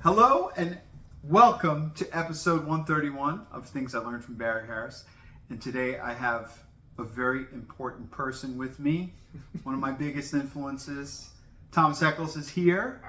Hello and welcome to episode 131 of Things I Learned from Barry Harris. And today I have a very important person with me, one of my biggest influences. Thomas Eccles is here.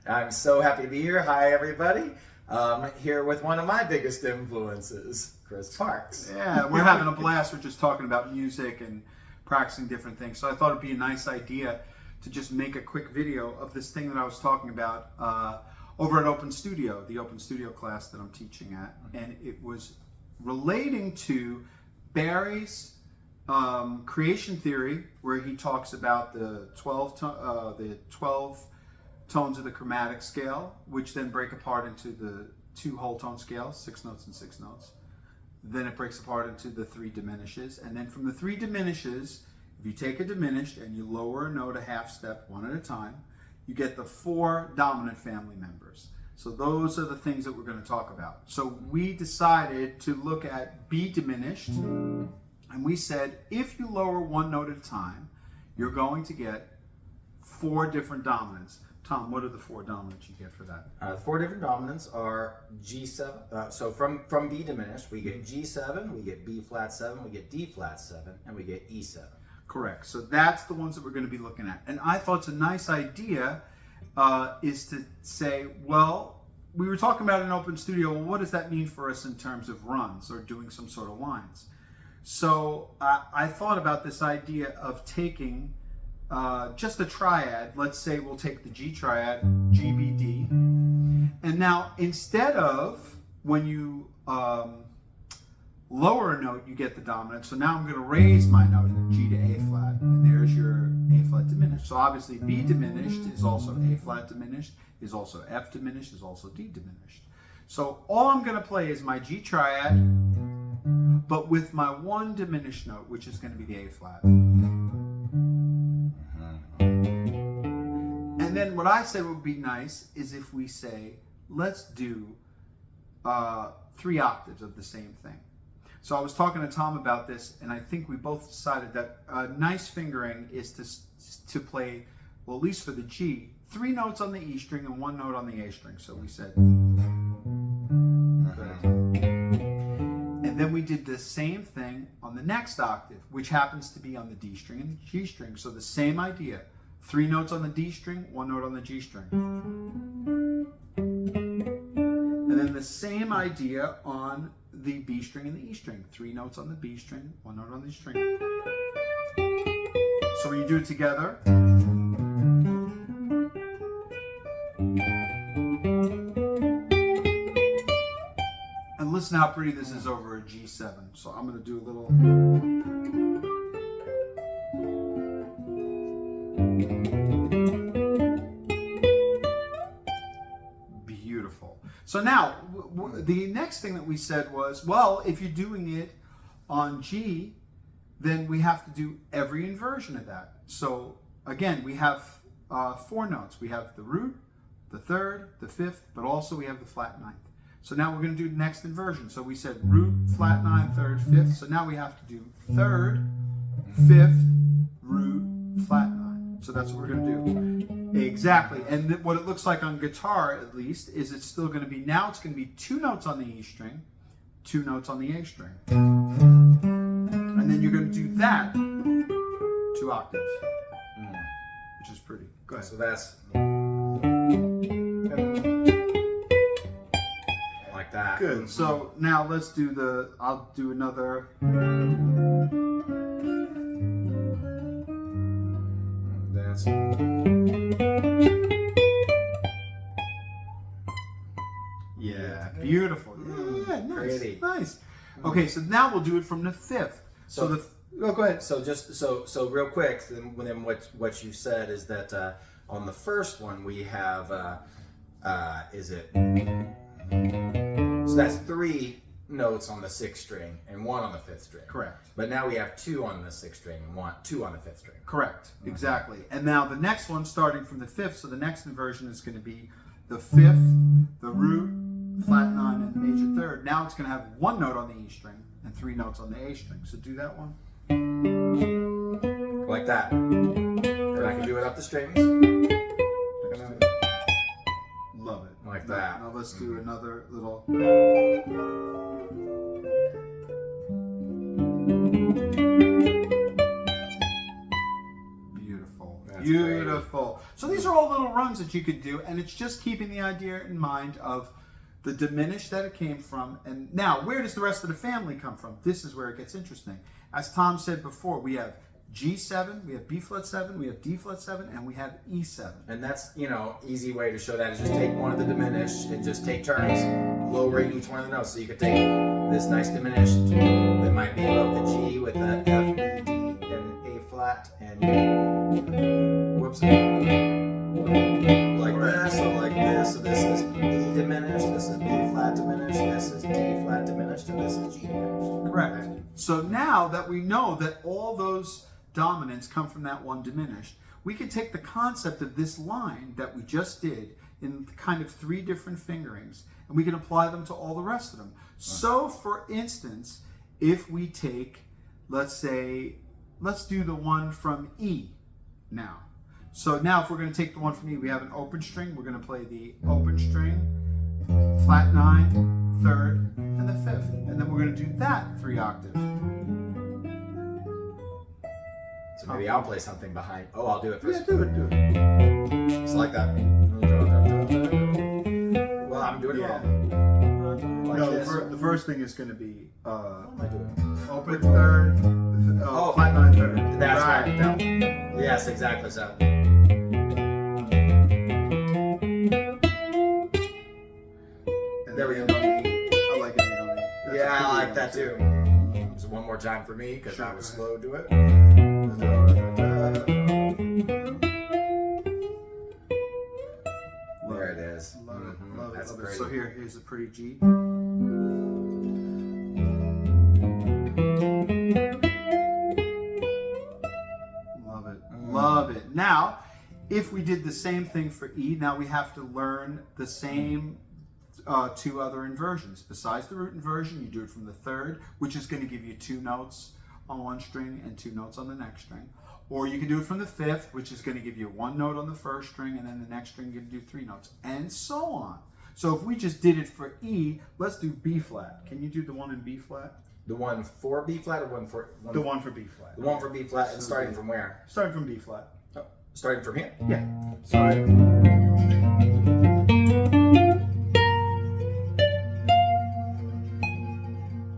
I'm so happy to be here. Hi, everybody. Here with one of my biggest influences, Chris Parks. Yeah, we're having a blast. We're just talking about music and practicing different things. So I thought it'd be a nice idea to just make a quick video of this thing that I was talking about over at Open Studio, the Open Studio class that I'm teaching at. And it was relating to Barry's creation theory, where he talks about the 12 tones of the chromatic scale, which then break apart into the 2 whole tone scales, 6 notes and 6 notes. Then it breaks apart into the 3 diminishes. And then from the 3 diminishes, if you take a diminished and you lower a note a half step, one at a time, you get the 4 dominant family members. So those are the things that we're going to talk about. So we decided to look at B diminished, and we said if you lower 1 note at a time, you're going to get 4 different dominants. Tom, what are the 4 dominants you get for that? The 4 different dominants are G7. So from B diminished, we get G7, we get B flat 7, we get D flat 7, and we get E7. Correct. So that's the ones that we're going to be looking at. And I thought it's a nice idea is to say, well, we were talking about an Open Studio. Well, what does that mean for us in terms of runs or doing some sort of lines? So I thought about this idea of taking just a triad. Let's say we'll take the G triad, G, B, D. And now instead of when you lower a note, you get the dominant. So now I'm going to raise my note, G to A flat, and there's your A flat diminished. So obviously B diminished is also A flat diminished, is also F diminished, is also D diminished. So all I'm going to play is my G triad, but with my 1 diminished note, which is going to be the A flat. And then what I said would be nice is if we say, let's do 3 octaves of the same thing. So I was talking to Tom about this, and I think we both decided that nice fingering is to play, well, at least for the G, 3 notes on the E string and 1 note on the A string. So we said, good. And then we did the same thing on the next octave, which happens to be on the D string and the G string. So the same idea, 3 notes on the D string, 1 note on the G string. And then the same idea on the B string and the E string. 3 notes on the B string, 1 note on the string. So when you do it together, and listen how pretty this is over a G7. So I'm going to do a little. Beautiful. So now, the next thing that we said was, well, if you're doing it on G, then we have to do every inversion of that. So again, we have 4 notes. We have the root, the 3rd, the 5th, but also we have the flat 9th. So now we're going to do the next inversion. So we said root, flat 9, 3rd, 5th. So now we have to do 3rd, 5th, root, flat 9. So that's what we're going to do. Exactly. And what it looks like on guitar, at least, is it's still going to be, now it's going to be 2 notes on the E string, 2 notes on the A string. And then you're going to do that 2 octaves, which is pretty. Go ahead. So that's like that. Good. So now let's do I'll do another. That's Yeah, beautiful. Yeah, nice. Pretty. Nice. Okay, so now we'll do it from the 5th. Oh, go ahead. So just so real quick, then what you said is that on the first one we have so that's 3 notes on the 6th string and 1 on the 5th string. Correct. But now we have 2 on the 6th string and 2 on the 5th string. Correct. Exactly. And now the next one, starting from the 5th, so the next inversion is going to be the 5th, the root, flat 9, and major 3rd. Now it's going to have 1 note on the E string and 3 notes on the A string. So do that one. Like that. And I can do it up the strings. Love it. that. Now let's do another little. Beautiful. That's Beautiful. Great. So these are all little runs that you could do, and it's just keeping the idea in mind of the diminished that it came from. And now, where does the rest of the family come from? This is where it gets interesting. As Tom said before, we have G7, we have B flat 7, we have D flat 7, and we have E7. And that's, easy way to show that is just take one of the diminished and just take turns lowering each one of the notes. So you could take this nice diminished that might be above the G with the F, B, D, and A flat, and whoops, like this, or like this. So this is E diminished, this is B flat diminished, this is D flat diminished, and this is G diminished. Correct. So now that we know that all those dominants come from that one diminished, we can take the concept of this line that we just did in kind of 3 different fingerings, and we can apply them to all the rest of them. So for instance, if we take, let's do the one from E now. So now if we're going to take the one from E, we have an open string. We're going to play the open string, flat 9, 3rd, and the 5th. And then we're going to do that 3-octave. So maybe I'll play something behind. Oh, I'll do it first. Yeah, do it. It's like that. Well, I'm doing it wrong. Like No, this. the first thing is going to be What am I doing? open 3rd, flat 9, 3rd. That's right. Yes, exactly so. And there we go. I like it. Yeah, I like that too. Just one more time for me because I was slow to it. There it is. Love it. Love it. That's Love it. pretty. So here's a pretty G. Love it. Love it. Now, if we did the same thing for E, now we have to learn the same 2 other inversions. Besides the root inversion, you do it from the 3rd, which is going to give you 2 notes on one string and 2 notes on the next string. Or you can do it from the 5th, which is going to give you 1 note on the first string, and then the next string you can do 3 notes, and so on. So if we just did it for E, let's do B flat. Can you do the one in B flat? The one for B flat or one for The one for B flat. The one for B flat and starting from where? Starting from B flat. Oh, starting from here. Yeah. Sorry.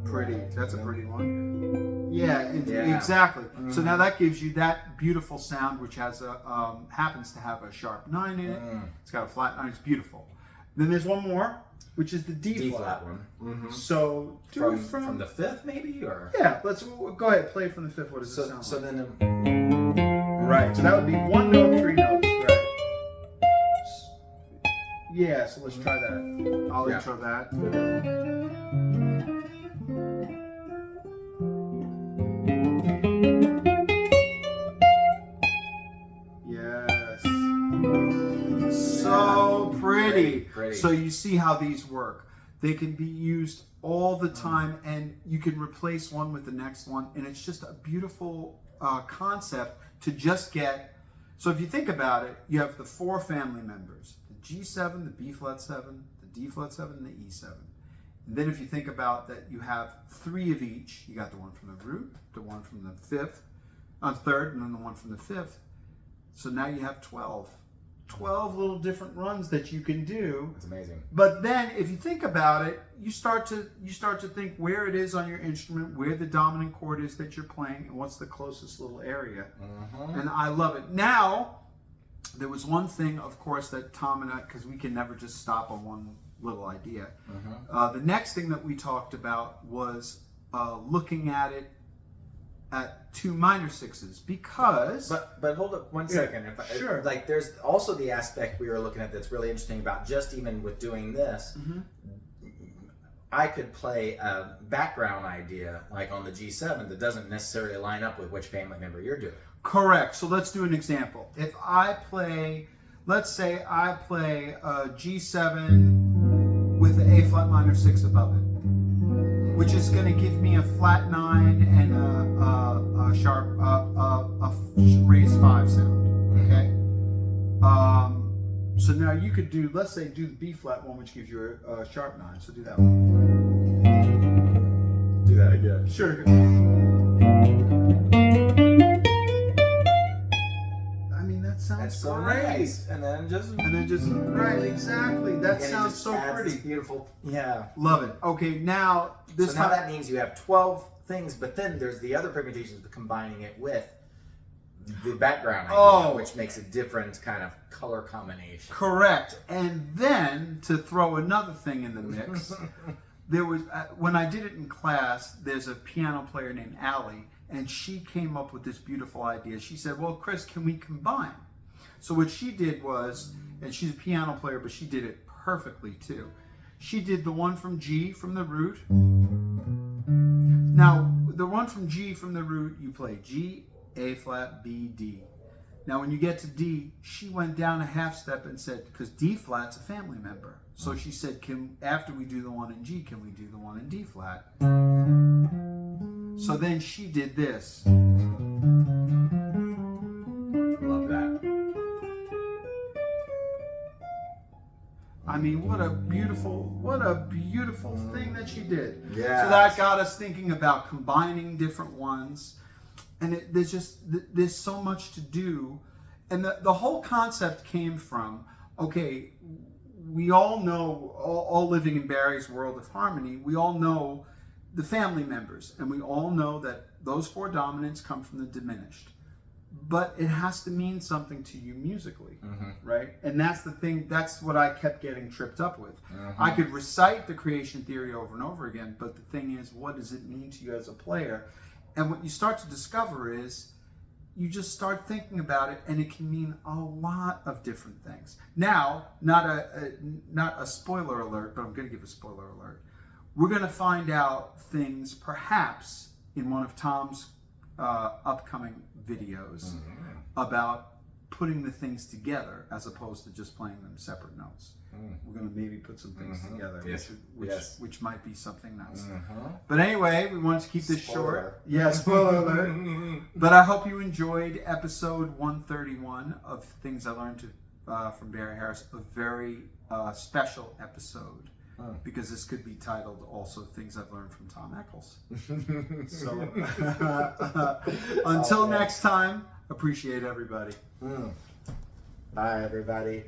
Pretty. That's a pretty one. Yeah, exactly. So now that gives you that beautiful sound, which has a happens to have a sharp 9 in it. It's got a flat 9. It's beautiful. Then there's one more, which is the D flat one. So do it from the 5th, maybe, or yeah. Let's go ahead. Play from the 5th. What does it sound so like? then Right. So that would be 1 note, 3 notes. Right. Yeah. So let's try that. I'll intro that. Yes. So pretty. So you see how these work. They can be used all the time, and you can replace one with the next one, and it's just a beautiful concept to just get. So if you think about it, you have the 4 family members: the G7, the B flat 7, the D flat 7, and the E7. And then if you think about that, you have 3 of each. You got the one from the root, the one from the 5th, 3rd, and then the one from the 5th. So now you have 12. 12 little different runs that you can do. That's amazing. But then if you think about it, you start to think where it is on your instrument, where the dominant chord is that you're playing, and what's the closest little area. And I love it. Now, there was one thing, of course, that Tom and I, because we can never just stop on one little idea. The next thing that we talked about was looking at it at 2 minor 6s, because but hold up one second. Sure. Like there's also the aspect we were looking at that's really interesting about just even with doing this. I could play a background idea like on the G7 that doesn't necessarily line up with which family member you're doing. Correct. So let's do an example. If I play, let's say I play a G7 with an A flat minor 6 above it, which is going to give me a flat 9 and a raised 5 sound. Okay. So now you could do, let's say, do the B flat one, which gives you a sharp 9. So do that one. Do that again. Sure. I mean, that sounds That's so great. nice. And then just right, exactly. That and it sounds just so adds pretty. this beautiful. Yeah. Love it. Okay, now this So now time. that means you have 12 things, but then there's the other permutations of combining it with the background idea, which makes a different kind of color combination. Correct. And then to throw another thing in the mix, there was when I did it in class, there's a piano player named Allie, and she came up with this beautiful idea. She said, well, Chris, can we combine? So what she did was, and she's a piano player, but she did it perfectly too. She did the one from G from the root. Now, the one from G from the root, you play G, A flat, B, D. Now, when you get to D, she went down a half step and said, because D flat's a family member. So she said, after we do the one in G, can we do the one in D flat? So then she did this. Love that. I mean, what a beautiful thing that she did. Yeah. So that got us thinking about combining different ones. And there's so much to do. And the whole concept came from, okay, we all know, all living in Barry's world of harmony, we all know the family members. And we all know that those 4 dominants come from the diminished. But it has to mean something to you musically, right? And that's the thing, that's what I kept getting tripped up with. I could recite the creation theory over and over again, but the thing is, what does it mean to you as a player? And what you start to discover is, you just start thinking about it, and it can mean a lot of different things. Now, not a spoiler alert, but I'm going to give a spoiler alert. We're going to find out things, perhaps, in one of Tom's upcoming videos about putting the things together as opposed to just playing them separate notes. We're going to maybe put some things together, which might be something nice. But anyway, we wanted to keep this short. Yeah, spoiler alert. But I hope you enjoyed episode 131 of Things I Learned from Barry Harris, a very special episode. Because this could be titled also Things I've Learned from Tom Eccles. So until next time, appreciate everybody. Bye, everybody.